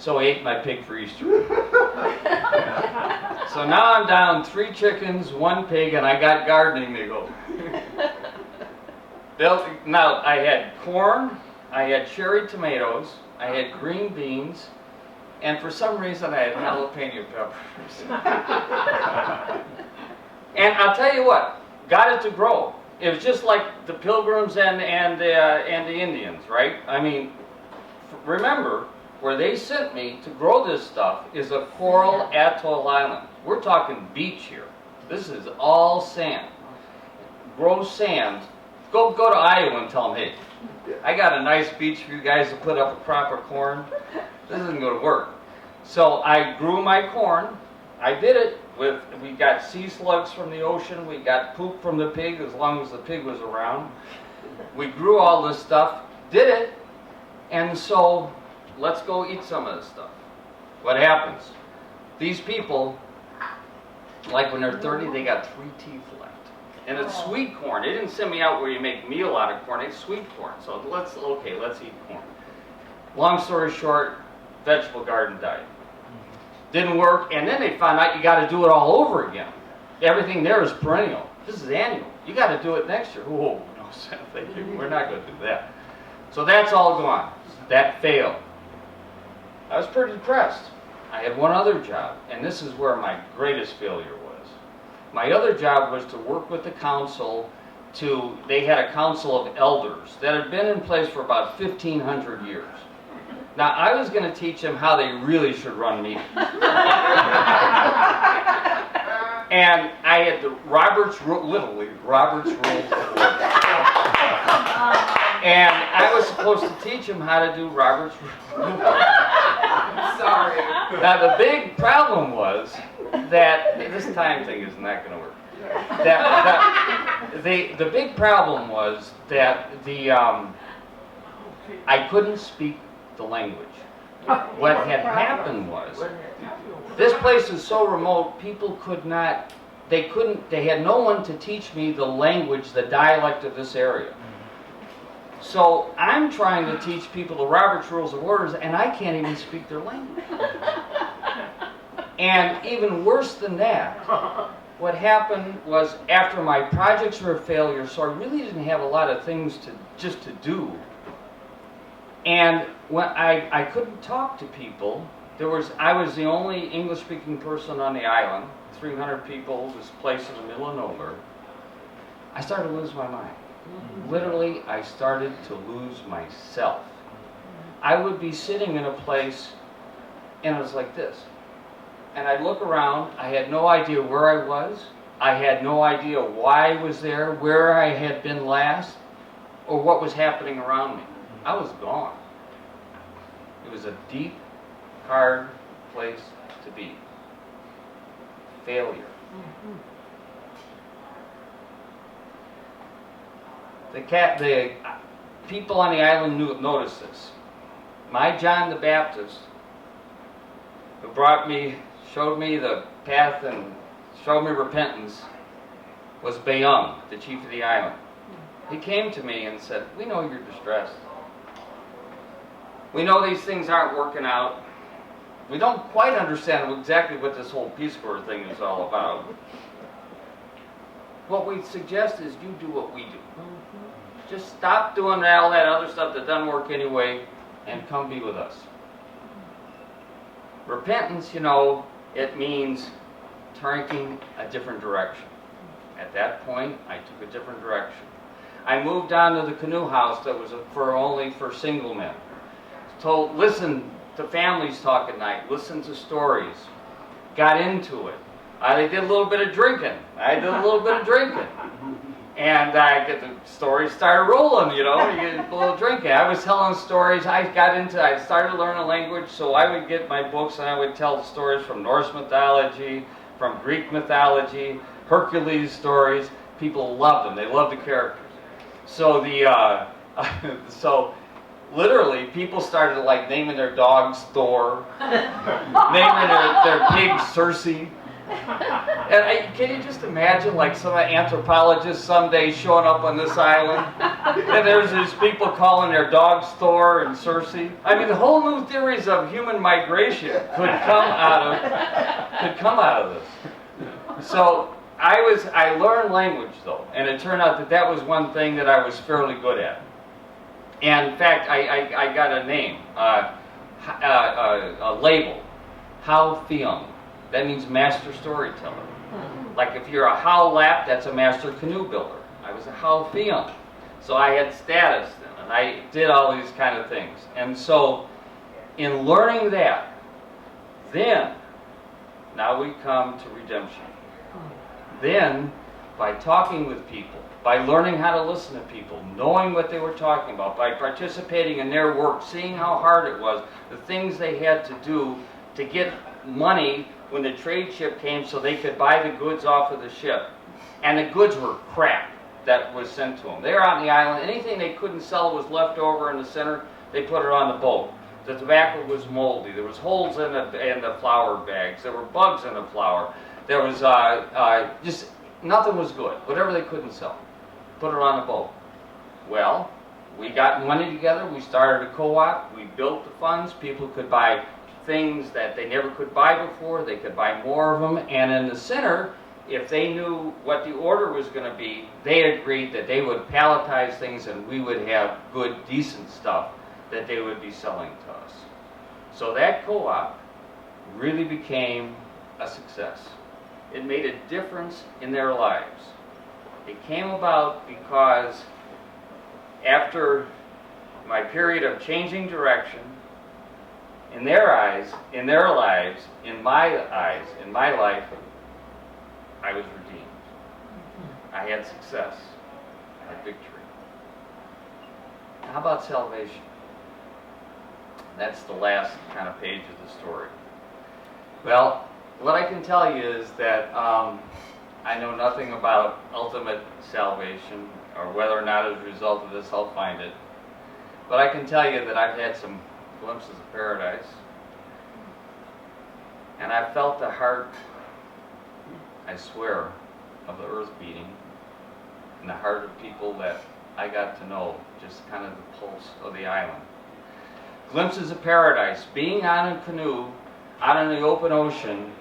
So he ate my pig for Easter. So now I'm down 3 chickens, 1 pig, and I got gardening to go. Now, I had corn, I had cherry tomatoes, I had green beans, and for some reason I had jalapeno peppers. And I'll tell you what, got it to grow. It was just like the Pilgrims and the Indians, right? I mean, remember, where they sent me to grow this stuff is a coral atoll island. We're talking beach here. This is all sand. Grow sand. Go to Iowa and tell them, hey, I got a nice beach for you guys to put up a crop of corn. This isn't going to work. So I grew my corn. I did it with, we got sea slugs from the ocean. We got poop from the pig as long as the pig was around. We grew all this stuff, did it, and so let's go eat some of this stuff. What happens? These people, like when they're 30, they got 3 teeth left. And it's sweet corn. They didn't send me out where you make meal out of corn. It's sweet corn. So let's eat corn. Long story short, vegetable garden died. Didn't work, and then they found out you got to do it all over again. Everything there is perennial. This is annual. You got to do it next year. Whoa, no, thank you. We're not going to do that. So that's all gone. That failed. I was pretty depressed. I had one other job, and this is where my greatest failure was. My other job was to work with the council they had a council of elders that had been in place for about 1,500 years. Now, I was going to teach them how they really should run meetings. And I had literally Robert's Rules of Order. And I was supposed to teach them how to do Robert's Rules of Order. Sorry. Now, the big problem was that, this time thing is not going to work. The big problem was that I couldn't speak the language. What had happened was, this place is so remote, people they had no one to teach me the language, the dialect of this area. So I'm trying to teach people the Robert's Rules of Orders, and I can't even speak their language. And even worse than that, what happened was after my projects were a failure, so I really didn't have a lot of things to do. And when I couldn't talk to people, I was the only English-speaking person on the island, 300 people, this place in the middle of nowhere. I started to lose my mind. Literally, I started to lose myself. I would be sitting in a place, and it was like this. And I'd look around, I had no idea where I was. I had no idea why I was there, where I had been last, or what was happening around me. I was gone. It was a deep, hard place to be. Failure. The people on the island noticed this. My John the Baptist, who showed me the path and showed me repentance, was Bayung, the chief of the island. He came to me and said, "We know you're distressed. We know these things aren't working out. We don't quite understand exactly what this whole Peace Corps thing is all about. What we suggest is you do what we do. Just stop doing all that other stuff that doesn't work anyway and come be with us." Repentance, it means turning a different direction. At that point, I took a different direction. I moved on to the canoe house that was only for single men. Listen to families talk at night, listen to stories, got into it. They did a little bit of drinking. I did a little bit of drinking. And the stories started rolling, you get a little drinking. I was telling stories. I started learning language, so I would get my books and I would tell stories from Norse mythology, from Greek mythology, Hercules stories. People loved them. They loved the characters. So literally, people started naming their dogs Thor, naming their pig Circe, And can you just imagine, like, some anthropologist someday showing up on this island, and there's these people calling their dogs Thor and Circe? I mean, the whole new theories of human migration could come out of this. So I learned language, though, and it turned out that was one thing that I was fairly good at. And in fact, I got a name, a label, How Theung. That means master storyteller. Like if you're a How Lap, that's a master canoe builder. I was a How Theung. So I had status then, and I did all these kind of things. And so in learning that, then, now we come to redemption. Then, by talking with people, by learning how to listen to people, knowing what they were talking about, by participating in their work, seeing how hard it was, the things they had to do to get money when the trade ship came so they could buy the goods off of the ship. And the goods were crap that was sent to them. They were out on the island. Anything they couldn't sell was left over in the center. They put it on the boat. The tobacco was moldy. There was holes in the flour bags. There were bugs in the flour. There was just nothing was good. Whatever they couldn't sell, put it on the boat. Well, we got money together. We started a co-op. We built the funds. People could buy things that they never could buy before. They could buy more of them. And in the center, if they knew what the order was going to be, they agreed that they would palletize things and we would have good, decent stuff that they would be selling to us. So that co-op really became a success. It made a difference in their lives. It came about because after my period of changing direction, in their eyes, in their lives, in my eyes, in my life, I was redeemed. I had success. I had victory. How about salvation? That's the last kind of page of the story. Well, what I can tell you is that I know nothing about ultimate salvation or whether or not as a result of this I'll find it. But I can tell you that I've had some glimpses of paradise. And I felt the heart, I swear, of the earth beating in the heart of people that I got to know, just kind of the pulse of the island. Glimpses of paradise, being on a canoe out in the open ocean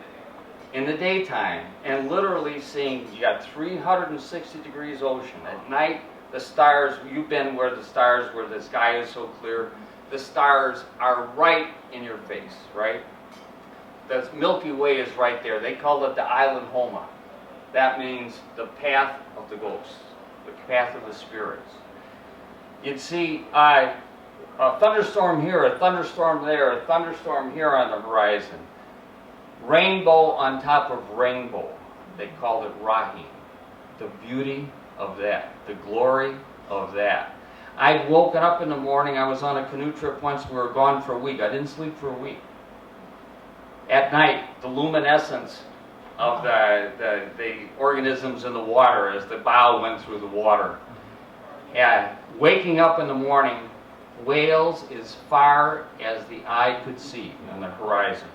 in the daytime and literally seeing, you got 360 degrees ocean. At night, the stars, you've been where the stars, where the sky is so clear, the stars are right in your face, right? The Milky Way is right there. They call it the island Homa. That means the path of the ghosts, the path of the spirits. You'd see a thunderstorm here, a thunderstorm there, a thunderstorm here on the horizon. Rainbow on top of rainbow. They called it Rahim. The beauty of that, the glory of that. I'd woken up in the morning. I was on a canoe trip once. We were gone for a week. I didn't sleep for a week. At night, the luminescence of the organisms in the water as the bow went through the water. And waking up in the morning, whales as far as the eye could see on the horizon.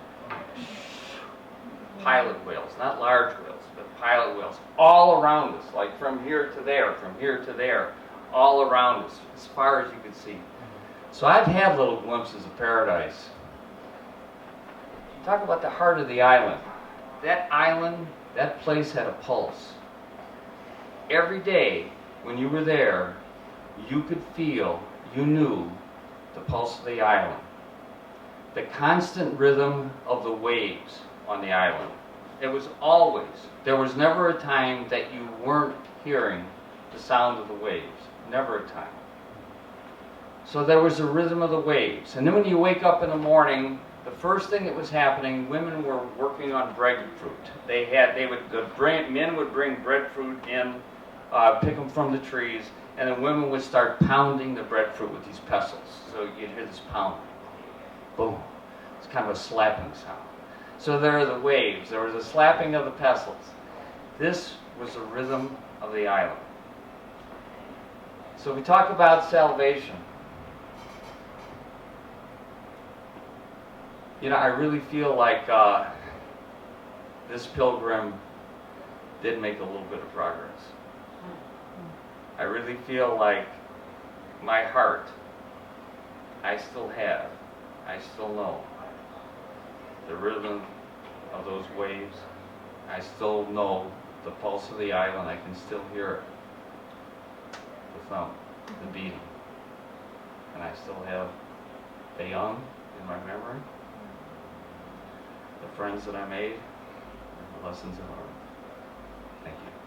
Pilot whales, not large whales, but pilot whales, all around us, like from here to there, from here to there, all around us, as far as you could see. So I've had little glimpses of paradise. Talk about the heart of the island. That island, that place had a pulse. Every day when you were there, you could feel, you knew the pulse of the island. The constant rhythm of the waves on the island. It was always, there was never a time that you weren't hearing the sound of the waves. Never a time. So there was a rhythm of the waves. And then when you wake up in the morning, the first thing that was happening, women were working on breadfruit. Men would bring breadfruit in, pick them from the trees, and the women would start pounding the breadfruit with these pestles. So you'd hear this pounding. Boom. It's kind of a slapping sound. So there are the waves. There was a slapping of the pestles. This was the rhythm of the island. So we talk about salvation. You know, I really feel like this pilgrim did make a little bit of progress. I really feel like my heart, I still know the rhythm of those waves. I still know the pulse of the island. I can still hear it, the thump, the beating. And I still have Bayonne in my memory, the friends that I made, and the lessons I learned. Thank you.